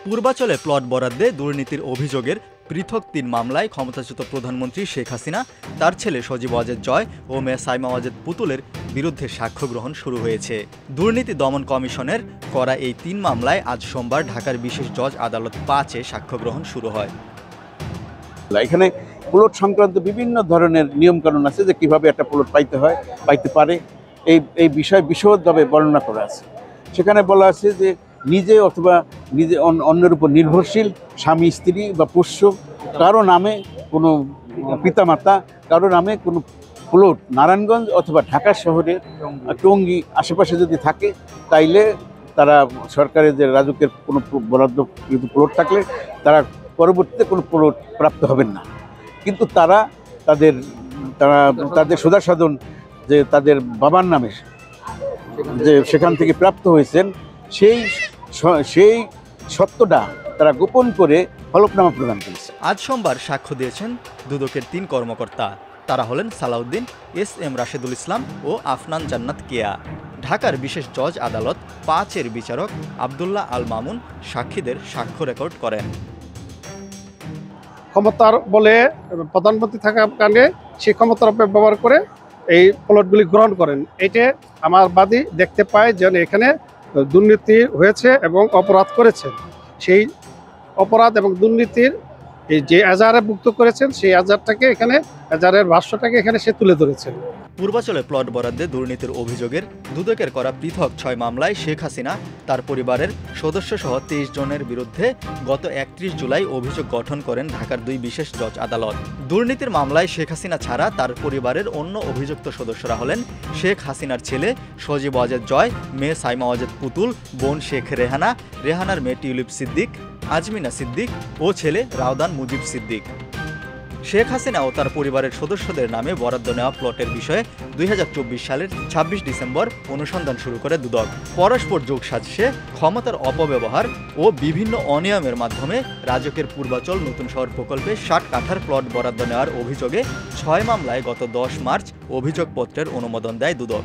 পূর্বাচলে plot বরাদ্দে দুর্নীতির অভিযোগের পৃথক ৩ মামলায় ক্ষমতাচ্যুত প্রধানমন্ত্রী শেখ হাসিনা, তার ছেলে সজীব ওয়াজেদ জয় ও মেয়ে সাইমা ওয়াজেদ পুতুলের বিরুদ্ধে সাক্ষ্য গ্রহণ শুরু হয়েছে। দুর্নীতি দমন কমিশনের করা এই ৩ মামলায় আজ সোমবার ঢাকার বিশেষ জজ আদালত ৫-এ সাক্ষ্য গ্রহণ শুরু হয়। এখানে প্লট সংক্রান্ত বিভিন্ন ধরনের নিয়মকানুন আছে যে কিভাবে একটা প্লট পাইতে পারে, এই বিষয় বিশদভাবে বর্ণনা করা আছে। সেখানে বলা আছে যে নিজে অথবা নিজে অন্যের উপর নির্ভরশীল স্বামী স্ত্রী বা পোষ্য কারো নামে কোনো পিতামাতা কারো নামে কোনো প্লট নারায়ণগঞ্জ অথবা ঢাকা শহরের টঙ্গী আশেপাশে যদি থাকে, তাইলে তারা সরকারের যে রাজুকের কোনো বরাদ্দ প্লট থাকলে তারা পরবর্তীতে কোনো প্লট প্রাপ্ত হবেন না। কিন্তু তারা তাদের সুধাসাধন যে তাদের বাবার নামে যে সেখান থেকে প্রাপ্ত হয়েছেন সেই সত্যটা তারা গোপন করে হলফনামা প্রদান করেছে। আজ সোমবার সাক্ষ্য দিয়েছেন দুদকের ৩ কর্মকর্তা। তারা হলেন সালাউদ্দিন, এস.এম. রাশেদুল ইসলাম ও আফনান জান্নাত কেয়া। ঢাকার বিশেষ জজ আদালত ৫-এর বিচারক আবদুল্লাহ আল মামুন সাক্ষীদের সাক্ষ্য রেকর্ড করেন। ক্ষমতার বলে প্রধানমন্ত্রী থাকার কারণে সেই ক্ষমতার অপব্যবহার করে এই প্লটগুলি গ্রহণ করেন। এটা আমার বাদী দেখতে পায় যে এখানে দুর্নীতি হয়েছে এবং অপরাধ করেছেন। সেই অপরাধ এবং দুর্নীতির যে এজাহারে ভুক্ত করেছেন সেই এজাহারটাকে এখানে এজাহারের ভাষ্যটাকে এখানে সে তুলে ধরেছেন। পূর্বাচলে প্লট বরাদ্দে দুর্নীতির অভিযোগের দুদকের করা পৃথক ৬ মামলায় শেখ হাসিনা, তার পরিবারের সদস্যসহ ২৩ জনের বিরুদ্ধে গত ৩১ জুলাই অভিযোগ গঠন করেন ঢাকার ২ বিশেষ জজ আদালত। দুর্নীতির মামলায় শেখ হাসিনা ছাড়া তার পরিবারের অন্য অভিযুক্ত সদস্যরা হলেন শেখ হাসিনার ছেলে সজীব ওয়াজেদ জয়, মেয়ে সাইমা ওয়াজেদ পুতুল, বোন শেখ রেহানা, রেহানার মেয়ে টিউলিপ সিদ্দিক, আজমিনা সিদ্দিক ও ছেলে রাউদান মুজিব সিদ্দিক। শেখ হাসিনা ও তার পরিবারের সদস্যদের নামে বরাদ্দ নেওয়া প্লটের বিষয়ে ২০২৪ সালের ২৬ ডিসেম্বর অনুসন্ধান শুরু করে দুদক। পরস্পর যোগসাজশে ক্ষমতার অপব্যবহার ও বিভিন্ন অনিয়মের মাধ্যমে রাজকের পূর্বাচল নতুন শহর প্রকল্পে ৬০ কাঠার প্লট বরাদ্দ নেওয়ার অভিযোগে ৬ মামলায় গত ১০ মার্চ অভিযোগপত্রের অনুমোদন দেয় দুদক।